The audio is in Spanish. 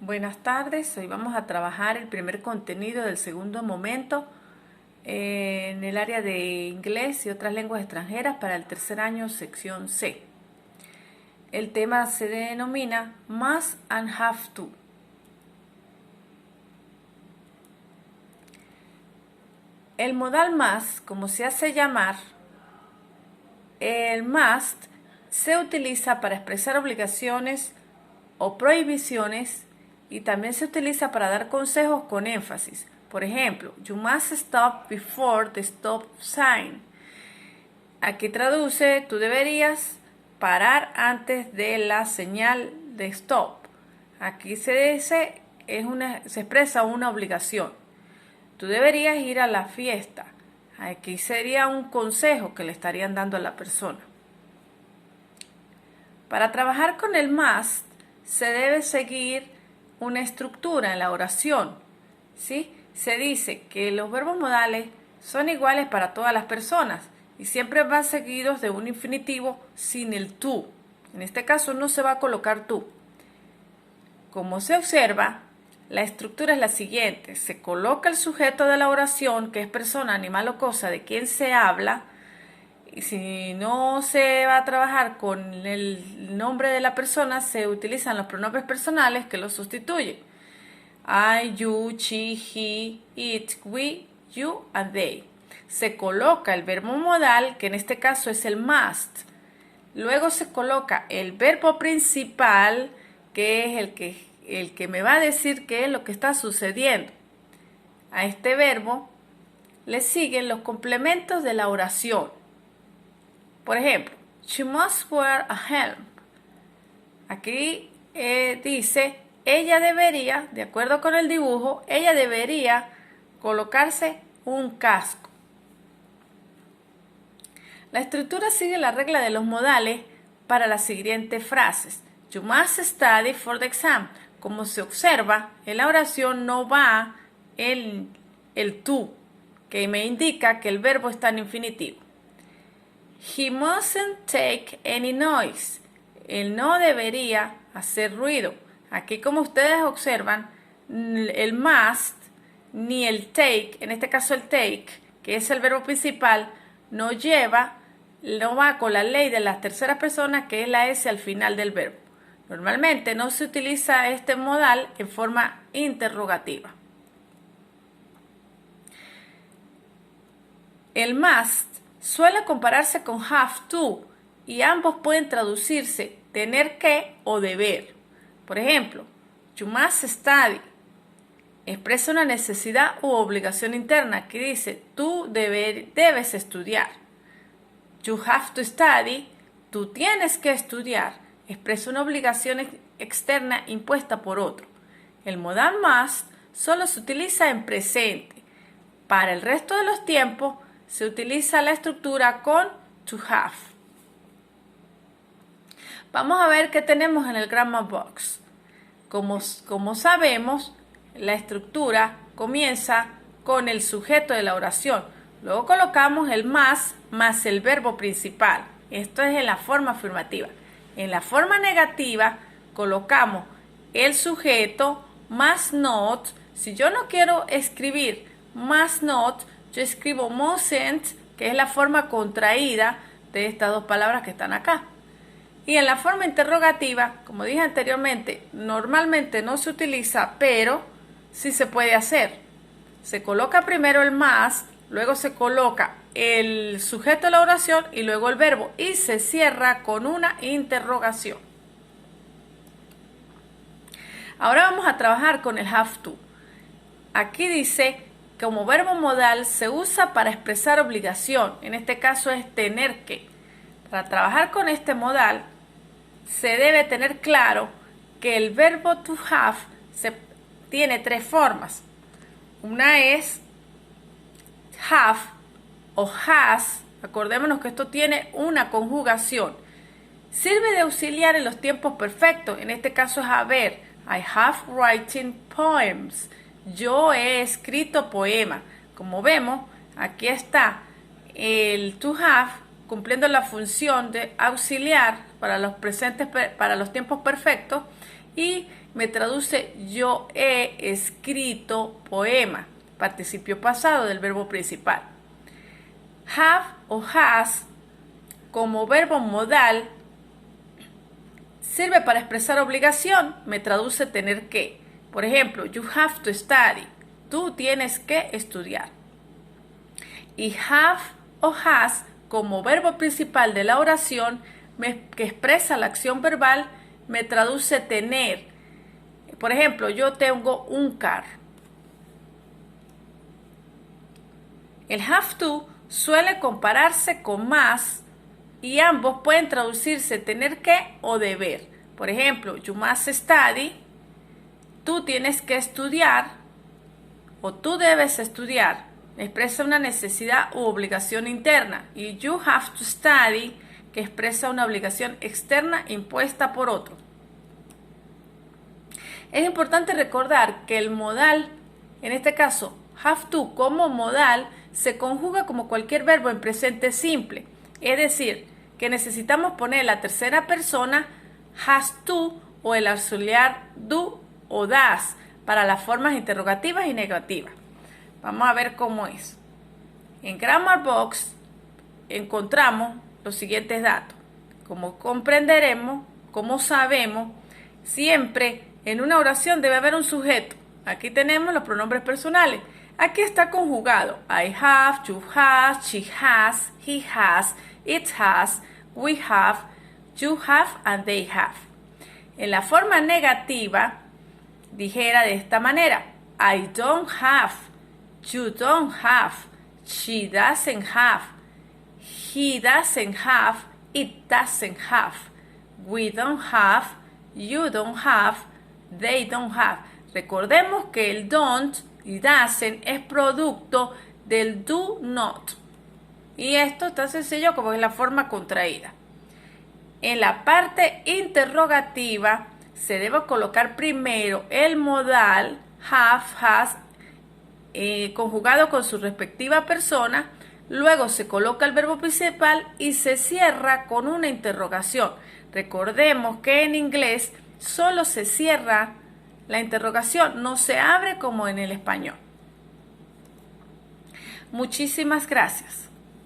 Buenas tardes, hoy vamos a trabajar el primer contenido del segundo momento en el área de inglés y otras lenguas extranjeras para el tercer año, sección C. El tema se denomina must and have to. El modal must, como se hace llamar, el must se utiliza para expresar obligaciones o prohibiciones y también se utiliza para dar consejos con énfasis. Por ejemplo, you must stop before the stop sign. Aquí traduce, tú deberías parar antes de la señal de stop. Aquí se dice, se expresa una obligación. Tú deberías ir a la fiesta. Aquí sería un consejo que le estarían dando a la persona. Para trabajar con el must, se debe seguir una estructura en la oración, ¿sí? Se dice que los verbos modales son iguales para todas las personas y siempre van seguidos de un infinitivo sin el tú. En este caso no se va a colocar tú. Como se observa, la estructura es la siguiente. Se coloca el sujeto de la oración, que es persona, animal o cosa de quien se habla. Y si no se va a trabajar con el nombre de la persona, se utilizan los pronombres personales que lo sustituyen. I, you, she, he, it, we, you, and they. Se coloca el verbo modal, que en este caso es el must. Luego se coloca el verbo principal, que es el que me va a decir qué es lo que está sucediendo. A este verbo le siguen los complementos de la oración. Por ejemplo, she must wear a helm. Aquí dice, ella debería, de acuerdo con el dibujo, ella debería colocarse un casco. La estructura sigue la regla de los modales para las siguientes frases. You must study for the exam. Como se observa, en la oración no va el tú, que me indica que el verbo está en infinitivo. He mustn't take any noise. Él no debería hacer ruido. Aquí, como ustedes observan, el must ni el take, en este caso el take, que es el verbo principal, no va con la ley de las terceras personas, que es la S al final del verbo. Normalmente no se utiliza este modal en forma interrogativa. El must suele compararse con have to y ambos pueden traducirse tener que o deber. Por ejemplo, you must study expresa una necesidad u obligación interna que dice tú debes estudiar. You have to study, tú tienes que estudiar, expresa una obligación externa impuesta por otro. El modal must solo se utiliza en presente. Para el resto de los tiempos se utiliza la estructura con to have. Vamos a ver qué tenemos en el grammar box. Como sabemos, la estructura comienza con el sujeto de la oración. Luego colocamos el más el verbo principal. Esto es en la forma afirmativa. En la forma negativa colocamos el sujeto más not. Si yo no quiero escribir más not, yo escribo mustn't, que es la forma contraída de estas dos palabras que están acá. Y en la forma interrogativa, como dije anteriormente, normalmente no se utiliza, pero sí se puede hacer. Se coloca primero el más, luego se coloca el sujeto de la oración y luego el verbo. Y se cierra con una interrogación. Ahora vamos a trabajar con el have to. Aquí dice, como verbo modal se usa para expresar obligación. En este caso es tener que. Para trabajar con este modal se debe tener claro que el verbo to have tiene tres formas. Una es have o has. Acordémonos que esto tiene una conjugación. Sirve de auxiliar en los tiempos perfectos. En este caso es haber. I have written poems. Yo he escrito poema. Como vemos, aquí está el to have cumpliendo la función de auxiliar para los presentes, para los tiempos perfectos, y me traduce yo he escrito poema, participio pasado del verbo principal. Have o has como verbo modal sirve para expresar obligación, me traduce tener que. Por ejemplo, you have to study, tú tienes que estudiar. Y have o has como verbo principal de la oración que expresa la acción verbal me traduce tener. Por ejemplo, yo tengo un carro. El have to suele compararse con más y ambos pueden traducirse tener que o deber. Por ejemplo, you must study, tú tienes que estudiar o tú debes estudiar. Expresa una necesidad u obligación interna, y you have to study, que expresa una obligación externa impuesta por otro. Es importante recordar que el modal, en este caso have to como modal, se conjuga como cualquier verbo en presente simple, es decir, que necesitamos poner la tercera persona has to o el auxiliar do o das para las formas interrogativas y negativas. Vamos a ver cómo es. En Grammar Box encontramos los siguientes datos. Como comprenderemos, como sabemos, siempre en una oración debe haber un sujeto. Aquí tenemos los pronombres personales. Aquí está conjugado. I have, you have, she has, he has, it has, we have, you have, and they have. En la forma negativa, dijera de esta manera. I don't have. You don't have, she doesn't have, he doesn't have, it doesn't have, we don't have, you don't have, they don't have. Recordemos que el don't y doesn't es producto del do not. Y esto es tan sencillo como es la forma contraída. En la parte interrogativa se debe colocar primero el modal have, has, conjugado con su respectiva persona, luego se coloca el verbo principal y se cierra con una interrogación. Recordemos que en inglés solo se cierra la interrogación, no se abre como en el español. Muchísimas gracias.